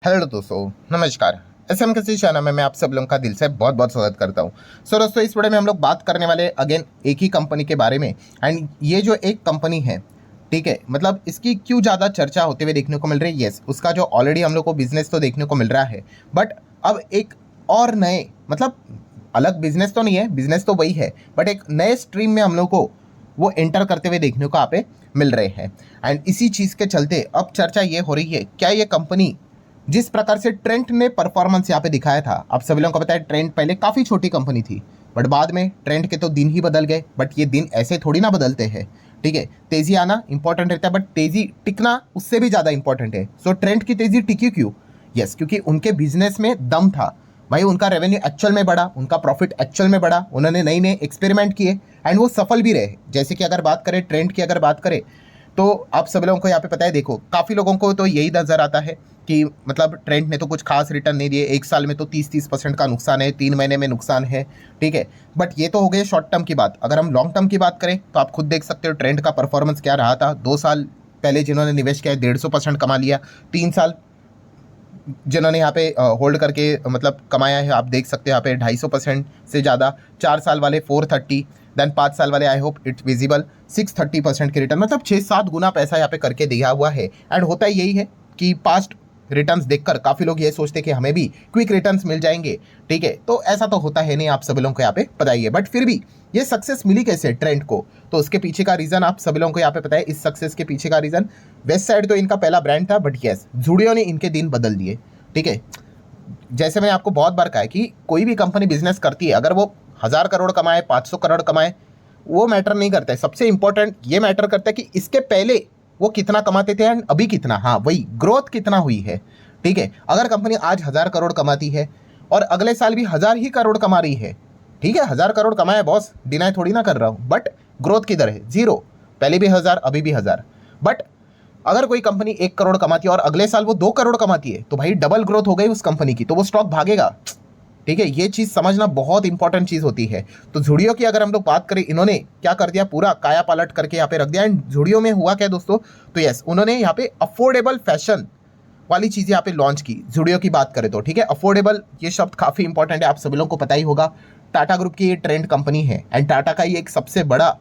Hello दोस्तों, नमस्कार। SM किसी चैनल में मैं आप सब लोगों का दिल से बहुत बहुत स्वागत करता हूं। दोस्तों, इस वीडियो में हम लोग बात करने वाले अगेन एक ही कंपनी के बारे में। एंड ये जो एक कंपनी है, ठीक है, मतलब इसकी क्यों ज़्यादा चर्चा होते हुए देखने को मिल रही है। यस, उसका जो ऑलरेडी हम लोग को बिजनेस तो देखने को मिल रहा है, बट अब एक और नए, मतलब अलग बिजनेस तो नहीं है, बिजनेस तो वही है, बट एक नए स्ट्रीम में हम लोग को वो एंटर करते हुए देखने को यहाँ पे मिल रहे हैं। एंड इसी चीज़ के चलते अब चर्चा ये हो रही है, क्या ये कंपनी जिस प्रकार से ट्रेंट ने परफॉर्मेंस यहाँ पे दिखाया था, आप सभी लोगों को पता है ट्रेंट पहले काफ़ी छोटी कंपनी थी, बट बाद में ट्रेंट के तो दिन ही बदल गए। बट ये दिन ऐसे थोड़ी ना बदलते हैं, ठीक है। तेज़ी आना इंपॉर्टेंट रहता है, बट तेज़ी टिकना उससे भी ज़्यादा इंपॉर्टेंट है। सो ट्रेंट की तेज़ी टिकी क्यों? यस, क्योंकि उनके बिजनेस में दम था भाई। उनका रेवेन्यू एक्चुअल में बढ़ा, उनका प्रॉफिट एक्चुअल में बढ़ा, उन्होंने नए नए एक्सपेरिमेंट किए एंड वो सफल भी रहे। जैसे कि अगर बात करें ट्रेंड की, अगर बात करें तो आप सभी लोगों को यहाँ पे पता है, देखो काफ़ी लोगों को तो यही नज़र आता है कि मतलब ट्रेंड ने तो कुछ खास रिटर्न नहीं दिए, एक साल में तो 30% का नुकसान है, 3 महीने में नुकसान है, ठीक है। बट ये तो हो गई शॉर्ट टर्म की बात। अगर हम लॉन्ग टर्म की बात करें तो आप खुद देख सकते हो ट्रेंड का परफॉर्मेंस क्या रहा था। 2 साल पहले जिन्होंने निवेश किया 150% कमा लिया, 3 साल जिन्होंने यहाँ पे होल्ड करके मतलब कमाया है, आप देख सकते हो यहाँ पे 250% से ज़्यादा, 4 साल वाले 430, देन 5 साल वाले आई होप इट्स विजिबल 630% के रिटर्न, मतलब 6-7 गुना पैसा यहाँ पे करके दिया हुआ है। एंड होता यही है कि पास्ट रिटर्न्स देखकर काफ़ी लोग ये सोचते हैं कि हमें भी क्विक रिटर्न्स मिल जाएंगे, ठीक है। तो ऐसा तो होता है नहीं, आप सभी लोगों को यहाँ पे पता ही है। बट फिर भी ये सक्सेस मिली कैसे ट्रेंड को, तो उसके पीछे का रीज़न आप सभी लोगों को यहाँ पे पता है। इस सक्सेस के पीछे का रीज़न, वेस्ट साइड तो इनका पहला ब्रांड था, बट यस जूडियो ने इनके दिन बदल दिए, ठीक है। जैसे मैंने आपको बहुत बार कहा है कि कोई भी कंपनी बिजनेस करती है, अगर वो 1000 करोड़ कमाए, 500 करोड़ कमाए, वो मैटर नहीं करता है। सबसे इंपॉर्टेंट ये मैटर करता है कि इसके पहले वो कितना कमाते थे एंड अभी कितना, हाँ वही ग्रोथ कितना हुई है, ठीक है। अगर कंपनी आज 1000 करोड़ कमाती है और अगले साल भी 1000 ही करोड़ कमा रही है, ठीक है, 1000 करोड़ कमाए बॉस, डिनाई थोड़ी ना कर रहा हूँ, बट ग्रोथ किधर है? जीरो। पहले भी 1000, अभी भी 1000। बट अगर कोई कंपनी 1 करोड़ कमाती है और अगले साल वो 2 करोड़ कमाती है, तो भाई डबल ग्रोथ हो गई उस कंपनी की, तो वो स्टॉक भागेगा, ठीक है। ये चीज़ समझना बहुत इंपॉर्टेंट चीज़ होती है। तो जुडियो की अगर हम लोग बात करें, इन्होंने क्या कर दिया, पूरा काया पलट करके यहाँ पे रख दिया। एंड जुडियो में हुआ क्या दोस्तों, तो यस उन्होंने यहाँ पे अफोर्डेबल फैशन वाली चीज़ यहाँ पे लॉन्च की। जुडियो की बात करें तो, ठीक है, अफोर्डेबल ये शब्द काफ़ी इंपॉर्टेंट है, आप सभी लोगों को पता ही होगा। टाटा ग्रुप की ये ट्रेंड कंपनी है एंड टाटा का ये एक सबसे बड़ा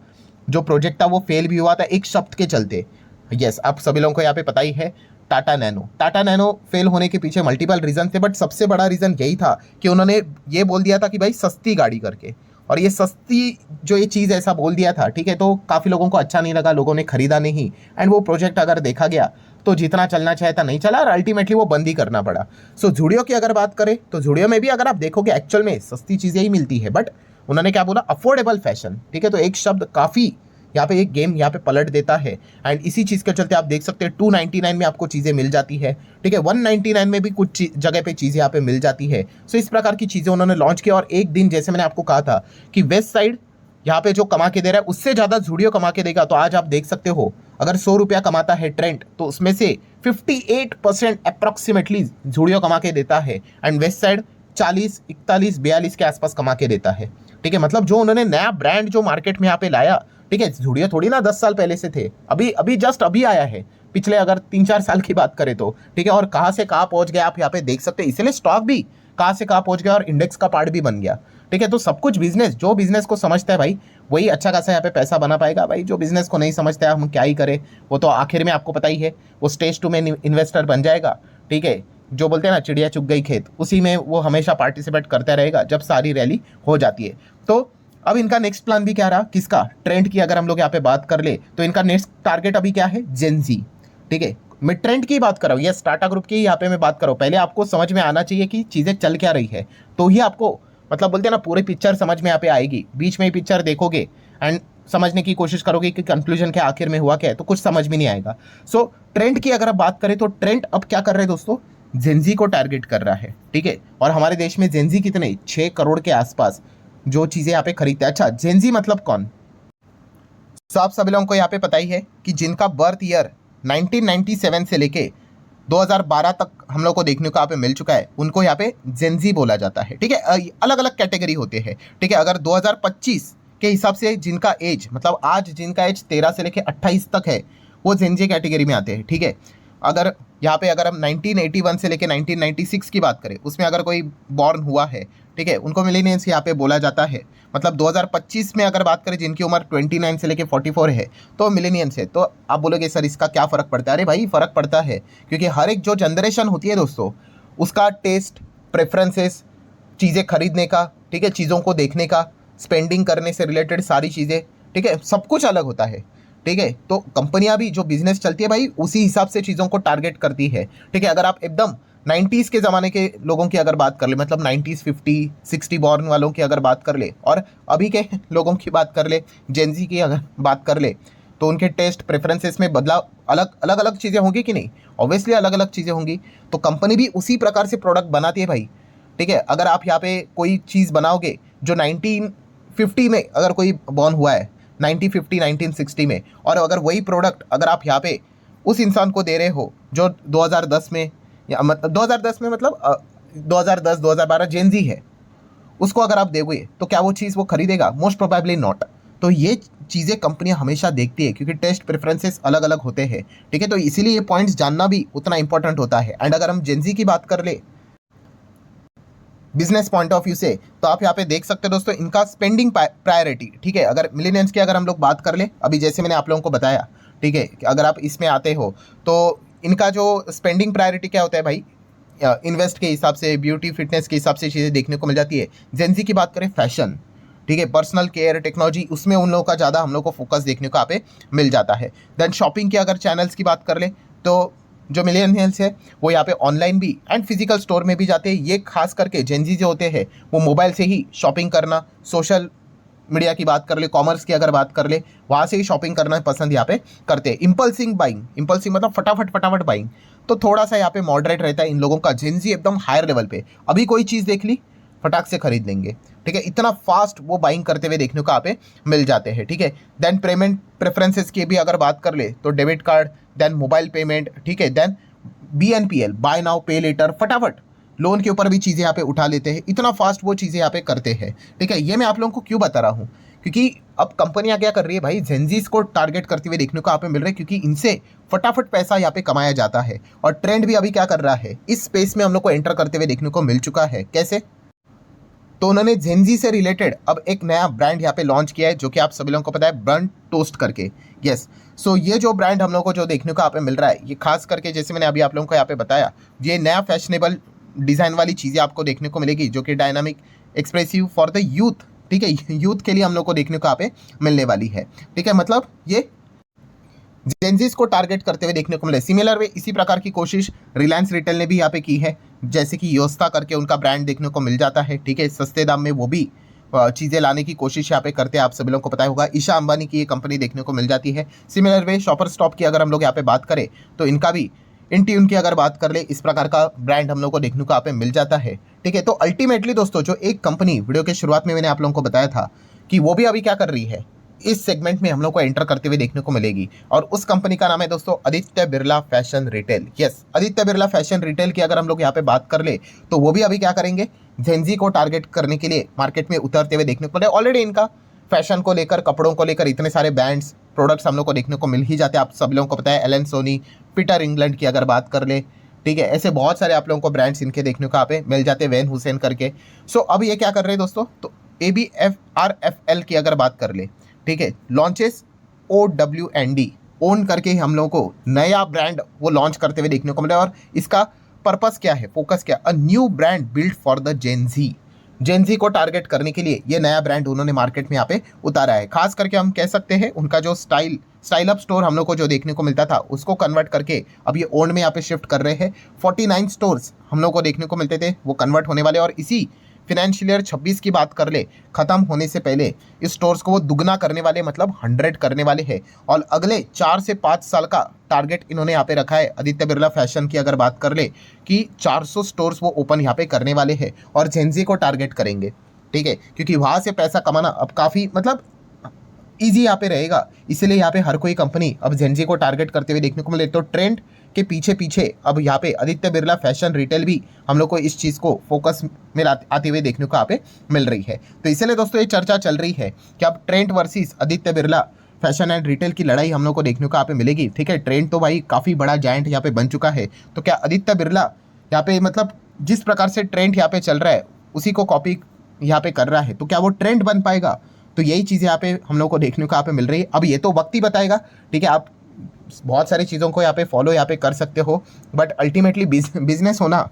जो प्रोजेक्ट था वो फेल भी हुआ था एक शब्द के चलते। यस, आप सभी लोगों को यहाँ पे पता ही है। टाटा नैनो फेल होने के पीछे मल्टीपल रीजन थे, बट सबसे बड़ा रीजन यही था कि उन्होंने ये बोल दिया था कि भाई सस्ती गाड़ी करके, और ये सस्ती जो ये चीज़ ऐसा बोल दिया था, ठीक है, तो काफ़ी लोगों को अच्छा नहीं लगा, लोगों ने खरीदा नहीं। एंड वो प्रोजेक्ट अगर देखा गया तो जितना चलना चाहिए था नहीं चला और अल्टीमेटली वो बंद ही करना पड़ा। सो जुडियो की अगर बात करें तो जुडियो में भी अगर आप देखोगे एक्चुअल में सस्ती चीज़ें ही मिलती है, बट उन्होंने क्या बोला, अफोर्डेबल फैशन, ठीक है। तो एक शब्द काफ़ी यहाँ पे एक गेम यहाँ पे पलट देता है। एंड इसी चीज़ के चलते आप देख सकते हैं 299 में आपको चीज़ें मिल जाती है, ठीक है, 199 में भी कुछ जगह पे चीज़ें यहाँ पे मिल जाती है। सो इस प्रकार की चीज़ें उन्होंने लॉन्च किया। और एक दिन जैसे मैंने आपको कहा था कि वेस्ट साइड यहाँ पे जो कमा के दे रहा है उससे ज़्यादा जुडियो कमा के देगा। तो आज आप देख सकते हो, अगर 100 रुपया कमाता है ट्रेंड, तो उसमें से 58% अप्रॉक्सीमेटली जुडियो कमा के देता है एंड वेस्ट साइड 40, 41, 42 के आसपास कमा के देता है, ठीक है। मतलब जो उन्होंने नया ब्रांड जो मार्केट में यहाँ पे लाया, ठीक है, जुडियो थोड़ी ना 10 साल पहले से थे, अभी अभी जस्ट अभी आया है, पिछले अगर 3-4 साल की बात करें तो, ठीक है। और कहाँ से कहाँ पहुंच गया आप यहाँ पे देख सकते हैं, इसलिए स्टॉक भी कहाँ से कहाँ पहुंच गया और इंडेक्स का पार्ट भी बन गया, ठीक है। तो सब कुछ बिजनेस, जो बिजनेस को समझता है भाई वही अच्छा खासा यहाँ पे पैसा बना पाएगा। भाई जो बिजनेस को नहीं समझता है हम क्या ही करें, वो तो आखिर में आपको पता ही है, वो स्टेज 2 में इन्वेस्टर बन जाएगा, ठीक है। जो बोलते हैं ना चिड़िया चुग गई खेत, उसी में वो हमेशा पार्टिसिपेट करता रहेगा जब सारी रैली हो जाती है। तो अब इनका नेक्स्ट प्लान भी क्या रहा, किसका, ट्रेंड की अगर हम लोग यहाँ पे बात कर ले तो इनका नेक्स्ट टारगेट अभी क्या है, जेनजी, ठीक है। मैं ट्रेंड की बात कर रहा हूँ, यस टाटा ग्रुप की यहाँ पे मैं बात कर रहा हूँ। पहले आपको समझ में आना चाहिए कि चीज़ें चल क्या रही है, तो ही आपको मतलब बोलते हैं ना पूरी पिक्चर समझ में यहाँ पे आएगी। बीच में ही पिक्चर देखोगे एंड समझने की कोशिश करोगे कि कंक्लूजन के आखिर में हुआ क्या है, तो कुछ समझ में नहीं आएगा। सो ट्रेंड की अगर आप बात करें तो ट्रेंड अब क्या कर रहे हैं दोस्तों, जेनजी को टारगेट कर रहा है, ठीक है। और हमारे देश में जेनजी कितने, 6 करोड़ के आसपास जो चीज़ें यहाँ पे खरीदते हैं। अच्छा, जेनजी मतलब कौन? तो आप सभी लोगों को यहाँ पे पता ही है कि जिनका बर्थ ईयर 1997 से लेके 2012 तक हम लोग को देखने को यहाँ पे मिल चुका है, उनको यहाँ पे जेनजी बोला जाता है, ठीक है। अलग अलग कैटेगरी होते हैं, ठीक है। अगर 2025 के हिसाब से जिनका एज, मतलब आज जिनका एज 13 से लेके 28 तक है, वो जेनजी कैटेगरी में आते हैं, ठीक है। अगर यहाँ पे अगर हम 1981 से लेके 1996 की बात करें, उसमें अगर कोई बॉर्न हुआ है, ठीक है, उनको मिलेनियल्स यहाँ पे बोला जाता है। मतलब 2025 में अगर बात करें जिनकी उम्र 29 से लेके 44 है तो मिलेनियल्स है। तो आप बोलोगे सर इसका क्या फ़र्क पड़ता है? अरे भाई फ़र्क पड़ता है, क्योंकि हर एक जो जनरेशन होती है दोस्तों, उसका टेस्ट, प्रेफरेंसेस, चीज़ें खरीदने का, ठीक है, चीज़ों को देखने का, स्पेंडिंग करने से रिलेटेड सारी चीज़ें, ठीक है, सब कुछ अलग होता है। ठीक है, तो कंपनियां भी जो बिजनेस चलती है भाई उसी हिसाब से चीज़ों को टारगेट करती है। ठीक है, अगर आप एकदम 90s के ज़माने के लोगों की अगर बात कर ले, मतलब 90s 50 60 बॉर्न वालों की अगर बात कर ले, और अभी के लोगों की बात कर ले, जेनजी की अगर बात कर ले, तो उनके टेस्ट प्रेफरेंसेस में बदलाव अलग अलग अलग चीज़ें होंगी कि नहीं? ऑब्वियसली अलग अलग चीज़ें होंगी। तो कंपनी भी उसी प्रकार से प्रोडक्ट बनाती है भाई। ठीक है, अगर आप यहाँ पे कोई चीज़ बनाओगे जो 1950 में अगर कोई बॉर्न हुआ है, 1950 1960 में, और अगर वही प्रोडक्ट अगर आप यहाँ पे उस इंसान को दे रहे हो जो 2010 में, या मतलब 2010 में मतलब 2010 2012 जेनजी है, उसको अगर आप दोगे तो क्या वो चीज़ वो खरीदेगा? Most probably not. तो ये चीज़ें कंपनियां हमेशा देखती है, क्योंकि टेस्ट प्रेफरेंसेस अलग अलग होते हैं। ठीक है, तो इसीलिए ये पॉइंट्स जानना भी उतना इंपॉर्टेंट होता है। एंड अगर हम जेनजी की बात कर ले बिजनेस पॉइंट ऑफ व्यू से, तो आप यहाँ पे देख सकते हो दोस्तों इनका स्पेंडिंग प्रायोरिटी। ठीक है, अगर मिलेनियल्स की अगर हम लोग बात कर ले, अभी जैसे मैंने आप लोगों को बताया, ठीक है, कि अगर आप इसमें आते हो तो इनका जो स्पेंडिंग प्रायोरिटी क्या होता है भाई, इन्वेस्ट के हिसाब से, ब्यूटी फिटनेस के हिसाब से चीज़ें देखने को मिल जाती है। जेनजी की बात करें फैशन, ठीक है, पर्सनल केयर, टेक्नोलॉजी, उसमें उन लोगों का ज़्यादा हम लोग को फोकस देखने को यहाँ पे मिल जाता है। देन शॉपिंग की अगर चैनल्स की बात कर ले, तो जो मिलेनियल्स है वो यहाँ पे ऑनलाइन भी एंड फिजिकल स्टोर में भी जाते हैं। ये खास करके जेनजी जो होते हैं वो मोबाइल से ही शॉपिंग करना, सोशल मीडिया की बात कर ले, कॉमर्स की अगर बात कर ले, वहाँ से ही शॉपिंग करना पसंद यहाँ पे करते हैं। इम्पल्सिंग बाइंग, इम्पल्सिंग मतलब फटाफट फटाफट बाइंग, तो थोड़ा सा यहाँ पे मॉडरेट रहता है इन लोगों का। जेनजी एकदम हायर लेवल पे, अभी कोई चीज़ देख ली फटाक से खरीद लेंगे। ठीक है, इतना फास्ट वो बाइंग करते हुए देखने को यहाँ पे मिल जाते हैं। ठीक है, देन पेमेंट प्रेफरेंसेस की भी अगर बात कर ले तो debit card, then mobile payment, ठीक है, then BNPL, buy now pay later, फटाफट लोन के ऊपर भी चीज़ें यहाँ पे उठा लेते हैं। इतना फास्ट वो चीज़ें यहाँ पे करते हैं। ठीक है, ये मैं आप लोगों को क्यों बता रहा हूँ, क्योंकि अब कंपनियां क्या कर रही है भाई, जेनजीज को टारगेट करते हुए देखने को यहाँ पे मिल रहा है, क्योंकि इनसे फटाफट पैसा यहाँ पे कमाया जाता है। और ट्रेंड भी अभी क्या कर रहा है, इस स्पेस में हम लोग को एंटर करते हुए देखने को मिल चुका है। कैसे? तो उन्होंने जेनजी से रिलेटेड अब एक नया ब्रांड यहाँ पे लॉन्च किया है, जो कि आप सभी लोगों को पता है, बर्न टोस्ट करके। यस, सो ये जो ब्रांड हम लोग को जो देखने को यहाँ पे मिल रहा है, ये खास करके जैसे मैंने अभी आप लोगों को यहाँ पे बताया, ये नया फैशनेबल डिज़ाइन वाली चीज़ें आपको देखने को मिलेगी, जो कि dynamic expressive for the youth. ठीक है, यूथ के लिए हम लोग को देखने को यहाँ पे मिलने वाली है। ठीक है, मतलब ये जेनजीज को टारगेट करते हुए देखने को मिले। सिमिलर वे इसी प्रकार की कोशिश रिलायंस रिटेल ने भी यहाँ पे की है, जैसे कि योस्ता करके उनका ब्रांड देखने को मिल जाता है। ठीक है, सस्ते दाम में वो भी चीज़ें लाने की कोशिश यहाँ पे करते हैं, आप सभी लोगों को पता होगा। ईशा अंबानी की ये कंपनी देखने को मिल जाती है। सिमिलर वे शॉपर स्टॉप की अगर हम लोग यहाँ पे बात करें तो इनका भी, इंट्यून की अगर बात कर ले, इस प्रकार का ब्रांड हम लोग को देखने को यहाँ पे मिल जाता है। ठीक है, तो अल्टीमेटली दोस्तों जो एक कंपनी वीडियो के शुरुआत में मैंने आप लोगों को बताया था कि वो भी अभी क्या कर रही है, इस सेगमेंट में हम लोग को एंटर करते हुए देखने को मिलेगी, और उस कंपनी का नाम है दोस्तों Aditya Birla fashion retail. Yes, Aditya Birla fashion retail की अगर हम लोग यहाँ पे बात कर ले तो वो भी अभी क्या करेंगे, जेनजी को टारगेट करने के लिए मार्केट में उतरते हुए देखने को मिले। ऑलरेडी इनका फैशन को लेकर, कपड़ों को लेकर इतने सारे ब्रांड्स, प्रोडक्ट्स हम लोग को देखने को मिल ही जाते हैं। आप सब लोगों को पता है, एलन सोनी, पीटर इंग्लैंड की अगर बात कर ले, ठीक है, ऐसे बहुत सारे आप लोगों को ब्रांड्स इनके देखने को यहाँ पे मिल जाते हैं, वैन हुसैन करके। सो अब ये क्या कर रहे हैं दोस्तों, तो ABFRFL की अगर बात कर ले, ठीक है, लॉन्चेस OWND ओन करके हम लोगों को नया ब्रांड वो लॉन्च करते हुए देखने को मिला। और इसका पर्पस क्या है, फोकस क्या, a new brand build for the Gen Z. Gen Z को टारगेट करने के लिए ये नया ब्रांड उन्होंने मार्केट में यहाँ पे उतारा है। खास करके हम कह सकते हैं उनका जो स्टाइल अप स्टोर हम लोग को जो देखने को मिलता था, उसको कन्वर्ट करके अब ये ओन में यहाँ पे शिफ्ट कर रहे हैं। 49 स्टोर्स हम लोग को देखने को मिलते थे, वो कन्वर्ट होने वाले, और इसी फिनेंशियल ईयर 26 की बात कर ले, खत्म होने से पहले इस स्टोर्स को वो दुगना करने वाले, मतलब 100 करने वाले हैं। और अगले 4 से 5 साल का टारगेट इन्होंने यहाँ पे रखा है। आदित्य बिरला फैशन की अगर बात कर ले कि 400 स्टोर्स वो ओपन यहाँ पे करने वाले हैं और जेनजी को टारगेट करेंगे। ठीक है, क्योंकि वहाँ से पैसा कमाना अब काफ़ी मतलब ईजी यहाँ पे रहेगा, इसलिए यहाँ पे हर कोई कंपनी अब जेनजी को टारगेट करते हुए देखने को मिले। तो ट्रेंड के पीछे पीछे अब यहाँ पे आदित्य बिरला फैशन रिटेल भी हम लोग को इस चीज़ को फोकस में आते हुए देखने को यहाँ पे मिल रही है। तो इसलिए दोस्तों ये चर्चा चल रही है कि अब trend versus Aditya Birla fashion and retail की लड़ाई हम लोग को देखने को यहाँ पे मिलेगी। ठीक है, ट्रेंड तो भाई काफ़ी बड़ा जायंट यहाँ पे बन चुका है। तो क्या आदित्य बिरला यहाँ पे मतलब जिस प्रकार से ट्रेंड यहाँ पे चल रहा है उसी को कॉपी यहाँ पे कर रहा है, तो क्या वो ट्रेंड बन पाएगा? तो यही चीज़ें यहाँ पे हम लोग को देखने को यहाँ पे मिल रही है। अब ये तो वक्त ही बताएगा। ठीक है, आप बहुत सारी चीज़ों को यहाँ पे फॉलो यहाँ पे कर सकते हो, बट अल्टीमेटली बिजनेस होना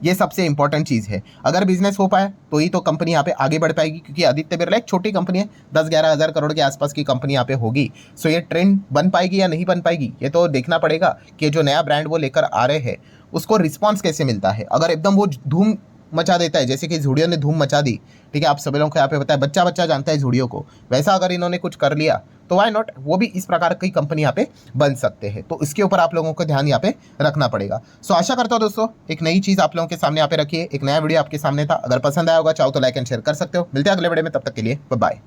ये सबसे इंपॉर्टेंट चीज़ है। अगर बिजनेस हो पाए तो ही तो कंपनी यहाँ पे आगे बढ़ पाएगी, क्योंकि आदित्य बिरला एक छोटी कंपनी है, 10-11 हज़ार करोड़ के आसपास की कंपनी यहाँ पे होगी। सो ये ट्रेंड बन पाएगी या नहीं बन पाएगी, ये तो देखना पड़ेगा कि जो नया ब्रांड वो लेकर आ रहे हैं उसको रिस्पॉन्स कैसे मिलता है। अगर एकदम वो धूम मचा देता है जैसे कि जूडियो ने धूम मचा दी, ठीक है, आप सभी लोगों को यहाँ पे बताया बच्चा बच्चा जानता है जूडियो को, वैसा अगर इन्होंने कुछ कर लिया तो वाई नॉट, वो भी इस प्रकार की कंपनी यहाँ पे बन सकते हैं। तो इसके ऊपर आप लोगों को ध्यान यहाँ पे रखना पड़ेगा। सो आशा करता हूँ दोस्तों एक नई चीज़ आप लोगों के सामने यहाँ पे रखिए, एक नया वीडियो आपके सामने था। अगर पसंद आया होगा चाहो तो लाइक एंड शेयर कर सकते हो। मिलते हैं अगले वीडियो में, तब तक के लिए बाय बाय।